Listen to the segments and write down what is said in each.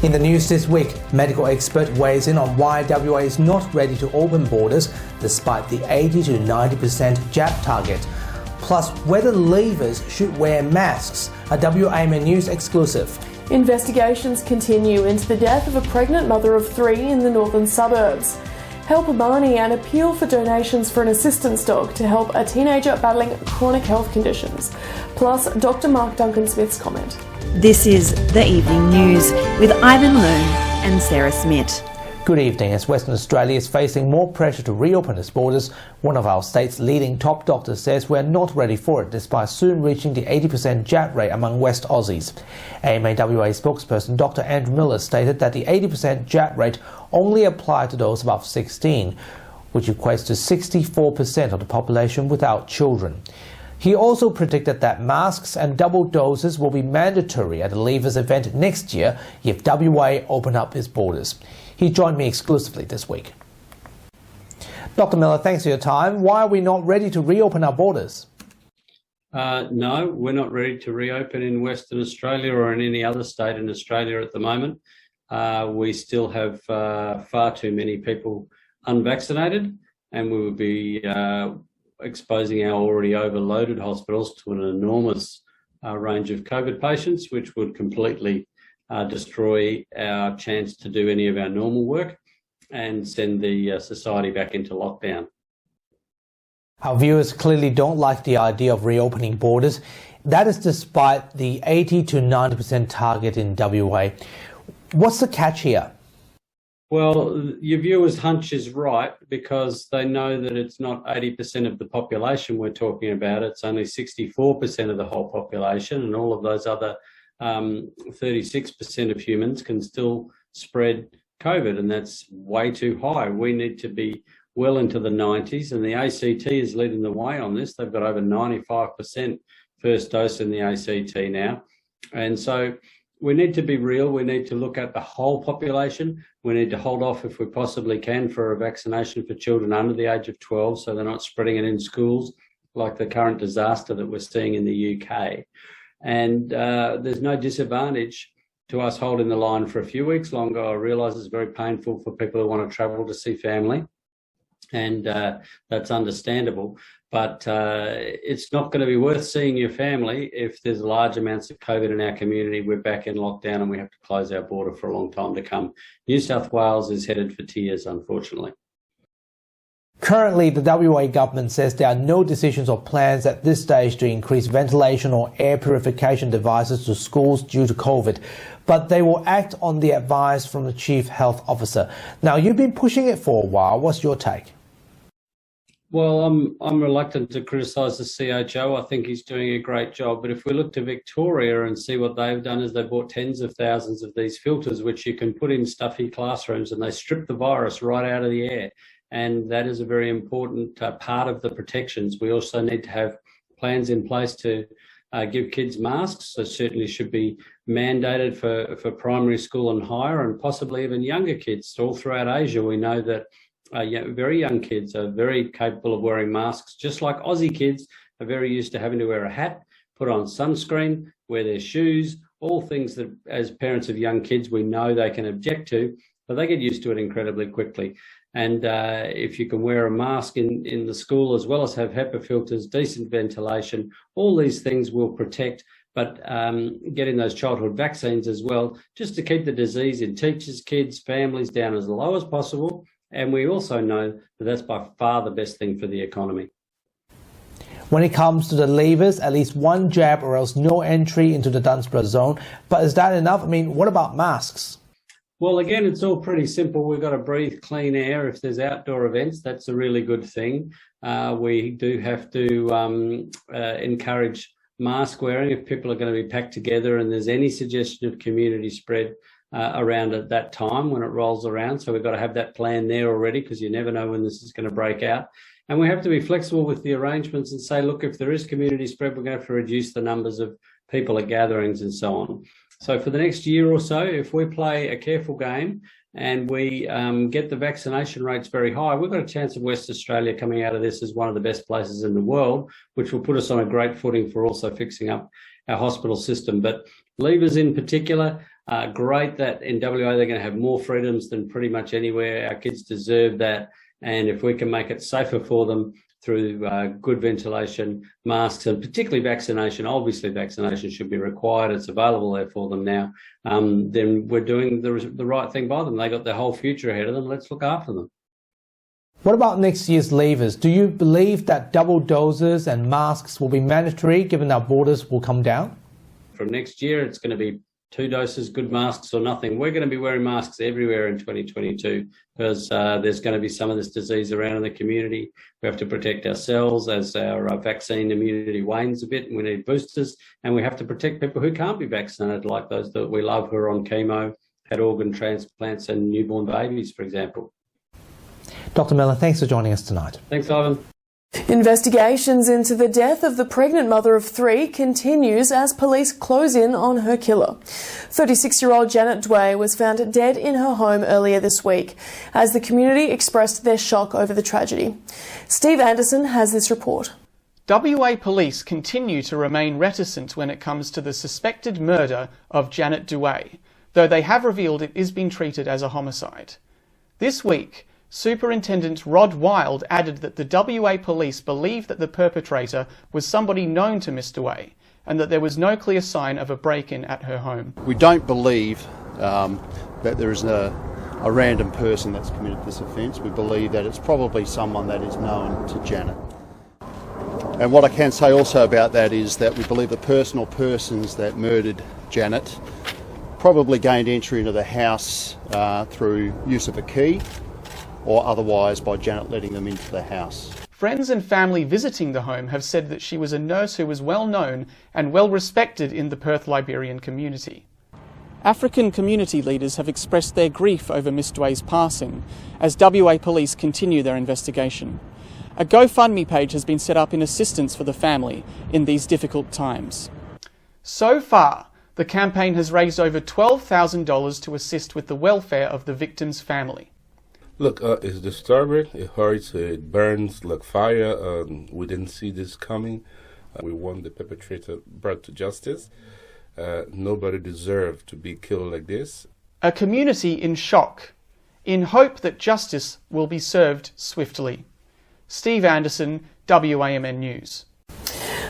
In the news this week, medical expert weighs in on why WA is not ready to open borders despite the 80 to 90% jab target. Plus, whether leavers should wear masks. A WAMA News exclusive. Investigations continue into the death of a pregnant mother of 3 in the northern suburbs. Help Barney and appeal for donations for an assistance dog to help a teenager battling chronic health conditions. Plus, Dr. Mark Duncan-Smith's comment. This is The Evening News with Ivan Loon and Sarah Smith. Good evening. As Western Australia is facing more pressure to reopen its borders, one of our state's leading top doctors says we're not ready for it despite soon reaching the 80% jab rate among West Aussies. AMAWA spokesperson Dr. Andrew Miller stated that the 80% jab rate only applied to those above 16, which equates to 64% of the population without children. He also predicted that masks and double doses will be mandatory at the Leavers event next year if WA open up its borders. He joined me exclusively this week. Dr. Miller, thanks for your time. Why are we not ready to reopen our borders? No, we're not ready to reopen in Western Australia or in any other state in Australia at the moment. We still have far too many people unvaccinated, and we would be exposing our already overloaded hospitals to an enormous range of COVID patients, which would completely destroy our chance to do any of our normal work and send the society back into lockdown. Our viewers clearly don't like the idea of reopening borders. That is despite the 80 to 90% target in WA. What's the catch here? Well, your viewers' hunch is right because they know that it's not 80% of the population we're talking about. It's only 64% of the whole population, and all of those other 36% of humans can still spread COVID, and that's way too high. We need to be well into the 90s, and the ACT is leading the way on this. They've got over 95% first dose in the ACT now. And so we need to be real. We need to look at the whole population. We need to hold off, if we possibly can, for a vaccination for children under the age of 12 so they're not spreading it in schools like the current disaster that we're seeing in the UK. And there's no disadvantage to us holding the line for a few weeks longer. I realise it's very painful for people who want to travel to see family, and that's understandable. But it's not going to be worth seeing your family if there's large amounts of COVID in our community. We're back in lockdown and we have to close our border for a long time to come. New South Wales is headed for tears, unfortunately. Currently, the WA government says there are no decisions or plans at this stage to increase ventilation or air purification devices to schools due to COVID, but they will act on the advice from the Chief Health Officer. Now, you've been pushing it for a while. What's your take? Well, I'm reluctant to criticise the CHO. I think he's doing a great job. But if we look to Victoria and see what they've done, is they bought tens of thousands of these filters, which you can put in stuffy classrooms, and they strip the virus right out of the air. And that is a very important part of the protections. We also need to have plans in place to give kids masks. So certainly should be mandated for primary school and higher, and possibly even younger kids. All throughout Asia, we know that very young kids are very capable of wearing masks, just like Aussie kids are very used to having to wear a hat, put on sunscreen, wear their shoes, all things that as parents of young kids we know they can object to, but they get used to it incredibly quickly. And if you can wear a mask in the school as well as have HEPA filters, decent ventilation, all these things will protect, but getting those childhood vaccines as well, just to keep the disease in teachers, kids, families down as low as possible. And we also know that that's by far the best thing for the economy. When it comes to the leavers, at least one jab or else no entry into the Dunsborough zone. But is that enough? I mean, what about masks? Well, again, it's all pretty simple. We've got to breathe clean air. If there's outdoor events, that's a really good thing. We do have to encourage mask wearing if people are going to be packed together and there's any suggestion of community spread around at that time when it rolls around. So we've got to have that plan there already, because you never know when this is going to break out. And we have to be flexible with the arrangements and say, look, if there is community spread, we're going to have to reduce the numbers of people at gatherings and so on. So for the next year or so, if we play a careful game and we get the vaccination rates very high, we've got a chance of West Australia coming out of this as one of the best places in the world, which will put us on a great footing for also fixing up our hospital system. But leavers in particular, Great that in WA they're going to have more freedoms than pretty much anywhere. Our kids deserve that. And if we can make it safer for them through good ventilation, masks, and particularly vaccination, obviously vaccination should be required. It's available there for them now. Then we're doing the right thing by them. They got their whole future ahead of them. Let's look after them. What about next year's leavers? Do you believe that double doses and masks will be mandatory given our borders will come down? From next year, it's going to be 2 doses, good masks or nothing. We're going to be wearing masks everywhere in 2022 because there's going to be some of this disease around in the community. We have to protect ourselves as our vaccine immunity wanes a bit, and we need boosters. And we have to protect people who can't be vaccinated, like those that we love who are on chemo, had organ transplants, and newborn babies, for example. Dr. Miller, thanks for joining us tonight. Thanks, Ivan. Investigations into the death of the pregnant mother of 3 continues as police close in on her killer. 36-year-old Janet Dway was found dead in her home earlier this week as the community expressed their shock over the tragedy. Steve Anderson has this report. WA police continue to remain reticent when it comes to the suspected murder of Janet Dway, though they have revealed it is being treated as a homicide. This week, Superintendent Rod Wild added that the WA police believe that the perpetrator was somebody known to Ms Dway and that there was no clear sign of a break-in at her home. We don't believe that there is a random person that's committed this offence. We believe that it's probably someone that is known to Janet. And what I can say also about that is that we believe the person or persons that murdered Janet probably gained entry into the house through use of a key, or otherwise by Janet letting them into the house. Friends and family visiting the home have said that she was a nurse who was well known and well respected in the Perth Liberian community. African community leaders have expressed their grief over Ms Dway's passing as WA police continue their investigation. A GoFundMe page has been set up in assistance for the family in these difficult times. So far, the campaign has raised over $12,000 to assist with the welfare of the victim's family. Look, it's disturbing, it hurts, it burns like fire. We didn't see this coming. We want the perpetrator brought to justice. Nobody deserved to be killed like this. A community in shock, in hope that justice will be served swiftly. Steve Anderson, WAMN News.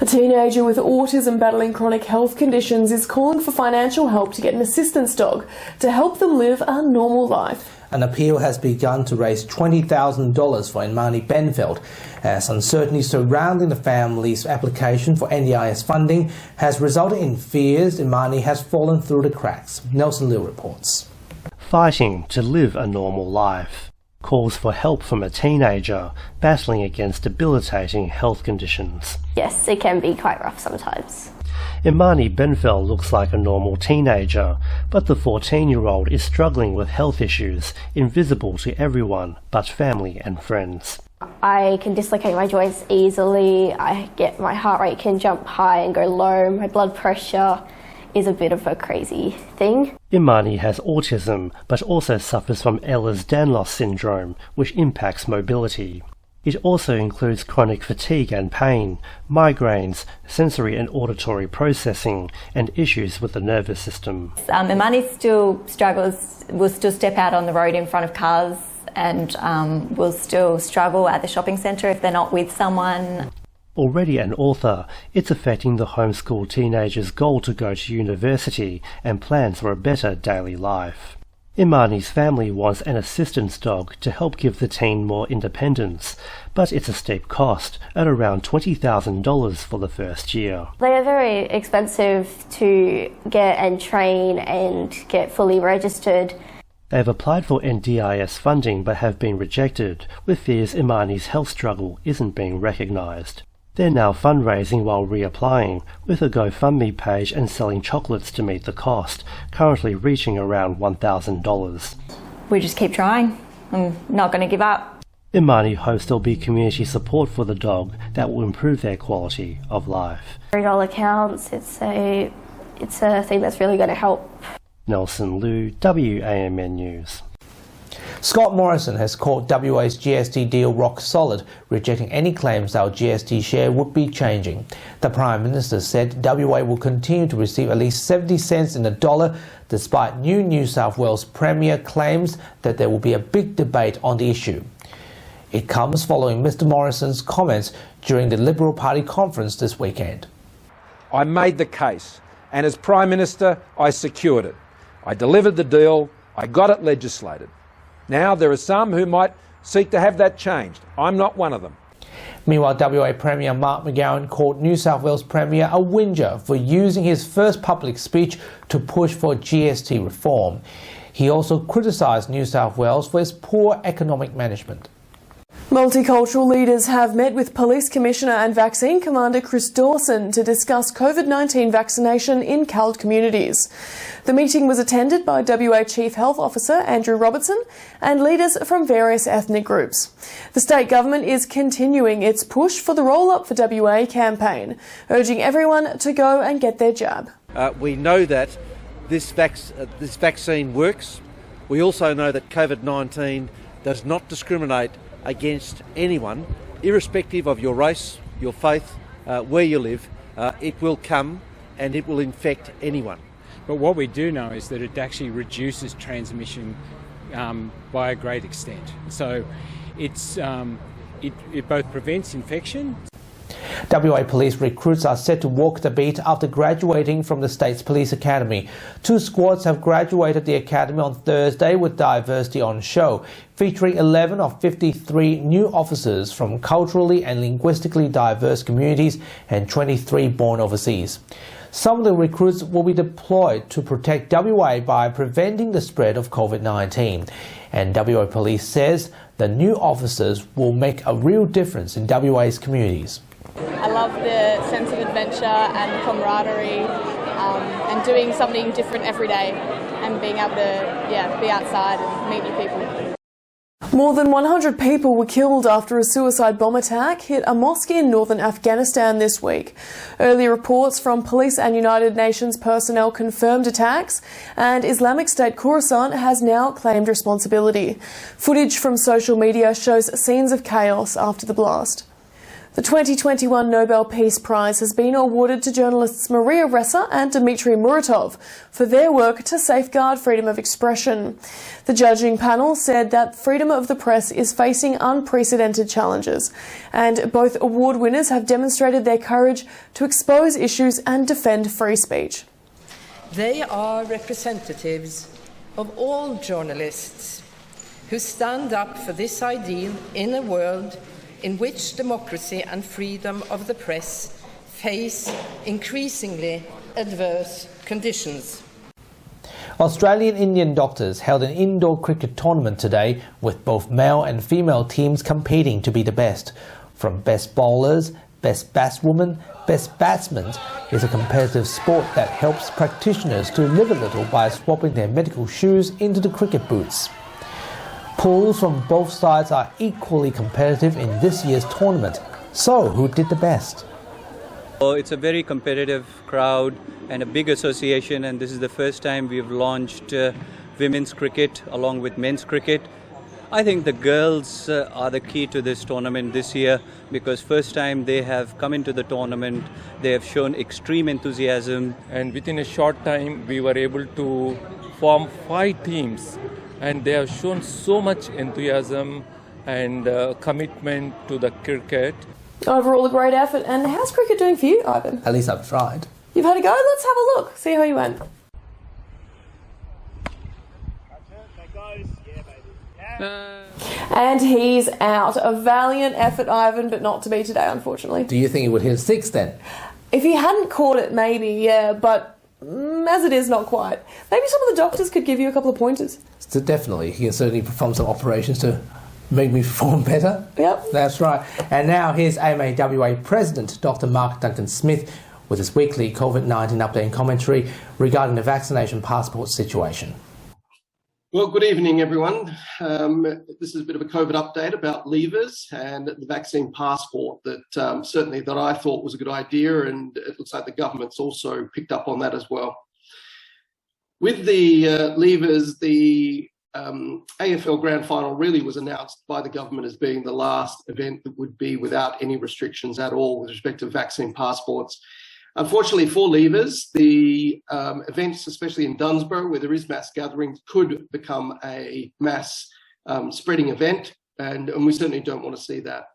A teenager with autism battling chronic health conditions is calling for financial help to get an assistance dog to help them live a normal life. An appeal has begun to raise $20,000 for Imani Benfeld, as uncertainty surrounding the family's application for NDIS funding has resulted in fears Imani has fallen through the cracks. Nelson Liu reports. Fighting to live a normal life. Calls for help from a teenager battling against debilitating health conditions. Yes, it can be quite rough sometimes. Imani Benfeld looks like a normal teenager, but the 14-year-old is struggling with health issues invisible to everyone but family and friends. I can dislocate my joints easily, my heart rate can jump high and go low, my blood pressure is a bit of a crazy thing. Imani has autism, but also suffers from Ehlers-Danlos syndrome, which impacts mobility. It also includes chronic fatigue and pain, migraines, sensory and auditory processing, and issues with the nervous system. Imani still struggles, will still step out on the road in front of cars and will still struggle at the shopping centre if they're not with someone. Already an author, it's affecting the homeschool teenager's goal to go to university and plans for a better daily life. Imani's family wants an assistance dog to help give the teen more independence, but it's a steep cost at around $20,000 for the first year. They are very expensive to get and train and get fully registered. They've applied for NDIS funding but have been rejected, with fears Imani's health struggle isn't being recognised. They're now fundraising while reapplying, with a GoFundMe page and selling chocolates to meet the cost, currently reaching around $1,000. We just keep trying. I'm not going to give up. Imani hopes there'll be community support for the dog that will improve their quality of life. $3 counts, it's a thing that's really going to help. Nelson Liu, WAMN News. Scott Morrison has called WA's GST deal rock solid, rejecting any claims our GST share would be changing. The Prime Minister said WA will continue to receive at least 70 cents in the dollar, despite New South Wales Premier claims that there will be a big debate on the issue. It comes following Mr Morrison's comments during the Liberal Party conference this weekend. I made the case, and as Prime Minister, I secured it. I delivered the deal, I got it legislated. Now there are some who might seek to have that changed. I'm not one of them. Meanwhile, WA Premier Mark McGowan called New South Wales Premier a whinger for using his first public speech to push for GST reform. He also criticised New South Wales for its poor economic management. Multicultural leaders have met with Police Commissioner and Vaccine Commander Chris Dawson to discuss COVID-19 vaccination in CALD communities. The meeting was attended by WA Chief Health Officer Andrew Robertson and leaders from various ethnic groups. The state government is continuing its push for the Roll Up for WA campaign, urging everyone to go and get their jab. We know that this vaccine works. We also know that COVID-19 does not discriminate against anyone, irrespective of your race, your faith, where you live. It will come and it will infect anyone. But what we do know is that it actually reduces transmission by a great extent. So it both prevents infection. WA police recruits are set to walk the beat after graduating from the state's police academy. 2 squads have graduated the academy on Thursday with diversity on show, featuring 11 of 53 new officers from culturally and linguistically diverse communities and 23 born overseas. Some of the recruits will be deployed to protect WA by preventing the spread of COVID-19. And WA Police says the new officers will make a real difference in WA's communities. I love the sense of adventure and camaraderie and doing something different every day and being able to be outside and meet new people. More than 100 people were killed after a suicide bomb attack hit a mosque in northern Afghanistan this week. Early reports from police and United Nations personnel confirmed attacks, and Islamic State Khorasan has now claimed responsibility. Footage from social media shows scenes of chaos after the blast. The 2021 Nobel Peace Prize has been awarded to journalists Maria Ressa and Dmitry Muratov for their work to safeguard freedom of expression. The judging panel said that freedom of the press is facing unprecedented challenges, and both award winners have demonstrated their courage to expose issues and defend free speech. They are representatives of all journalists who stand up for this ideal in a world in which democracy and freedom of the press face increasingly adverse conditions. Australian Indian doctors held an indoor cricket tournament today with both male and female teams competing to be the best. From best bowlers, best batswoman, best batsmen is a competitive sport that helps practitioners to live a little by swapping their medical shoes into the cricket boots. Pools from both sides are equally competitive in this year's tournament. So, who did the best? Well, it's a very competitive crowd and a big association, and this is the first time we've launched women's cricket along with men's cricket. I think the girls are the key to this tournament this year because first time they have come into the tournament, they have shown extreme enthusiasm. And within a short time, we were able to form 5 teams. And they have shown so much enthusiasm and commitment to the cricket. Overall, a great effort. And how's cricket doing for you, Ivan? At least I've tried. You've had a go? Let's have a look. See how you went. And he's out. A valiant effort, Ivan, but not to be today, unfortunately. Do you think he would hit 6 then? If he hadn't caught it, maybe, yeah, but as it is, not quite. Maybe some of the doctors could give you a couple of pointers. So definitely, he can certainly perform some operations to make me perform better. Yep. That's right. And now here's AMAWA President Dr. Mark Duncan-Smith with his weekly COVID-19 update and commentary regarding the vaccination passport situation. Well, good evening, everyone. This is a bit of a COVID update about leavers and the vaccine passport that certainly that I thought was a good idea, and it looks like the government's also picked up on that as well. With the leavers, the AFL Grand Final really was announced by the government as being the last event that would be without any restrictions at all with respect to vaccine passports. Unfortunately for leavers, the events, especially in Dunsborough, where there is mass gatherings, could become a mass spreading event, and we certainly don't want to see that.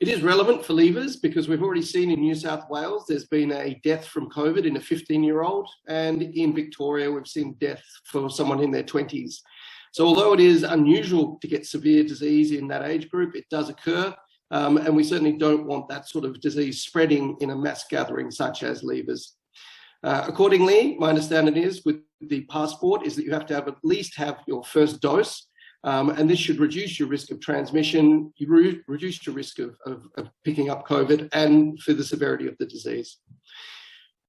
It is relevant for leavers because we've already seen in New South Wales there's been a death from COVID in a 15-year-old, and in Victoria we've seen death for someone in their 20s. So although it is unusual to get severe disease in that age group, it does occur, and we certainly don't want that sort of disease spreading in a mass gathering such as leavers. Accordingly, my understanding is with the passport is that you have to at least have your first dose, and this should reduce your risk of transmission, reduce your risk of picking up COVID and for the severity of the disease.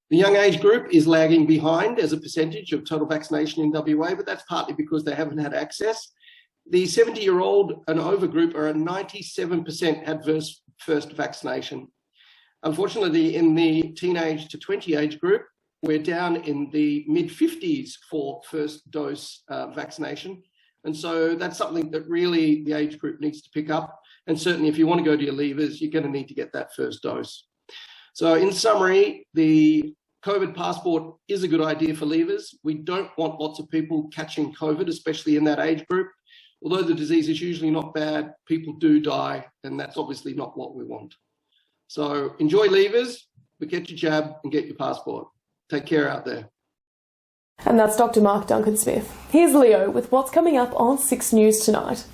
The young age group is lagging behind as a percentage of total vaccination in WA, but that's partly because they haven't had access. The 70-year-old and over group are at 97% had first vaccination. Unfortunately, in the teenage to 20 age group, we're down in the mid-50s for first dose vaccination. And so that's something that really the age group needs to pick up. And certainly if you want to go to your leavers, you're going to need to get that first dose. So in summary, the COVID passport is a good idea for leavers. We don't want lots of people catching COVID, especially in that age group. Although the disease is usually not bad, people do die, and that's obviously not what we want. So enjoy leavers, but get your jab and get your passport. Take care out there. And that's Dr. Mark Duncan-Smith. Here's Leo with what's coming up on 6 News tonight.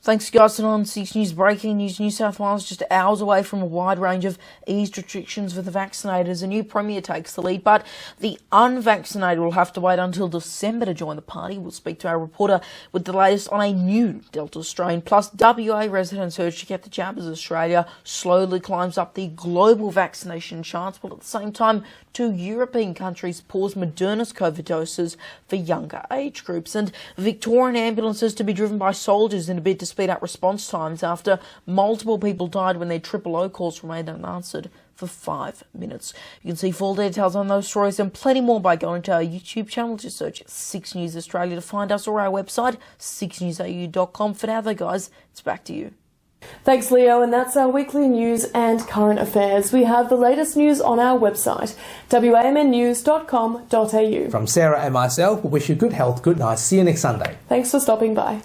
Thanks, guys. And on 6 News, breaking news, New South Wales just hours away from a wide range of eased restrictions for the vaccinators. A new Premier takes the lead, but the unvaccinated will have to wait until December to join the party. We'll speak to our reporter with the latest on a new Delta strain. Plus, WA residents urge to get the jab as Australia slowly climbs up the global vaccination charts, while at the same time, 2 European countries pause Moderna's COVID doses for younger age groups. And Victorian ambulances to be driven by soldiers in a bid to speed up response times after multiple people died when their 000 calls remained unanswered for 5 minutes. You can see full details on those stories and plenty more by going to our YouTube channel. Just search 6 News Australia to find us, or our website 6newsau.com. For now though, guys, it's back to you. Thanks, Leo, and that's our weekly news and current affairs. We have the latest news on our website, wamnnews.com.au. From Sarah and myself, we wish you good health, good night. See you next Sunday. Thanks for stopping by.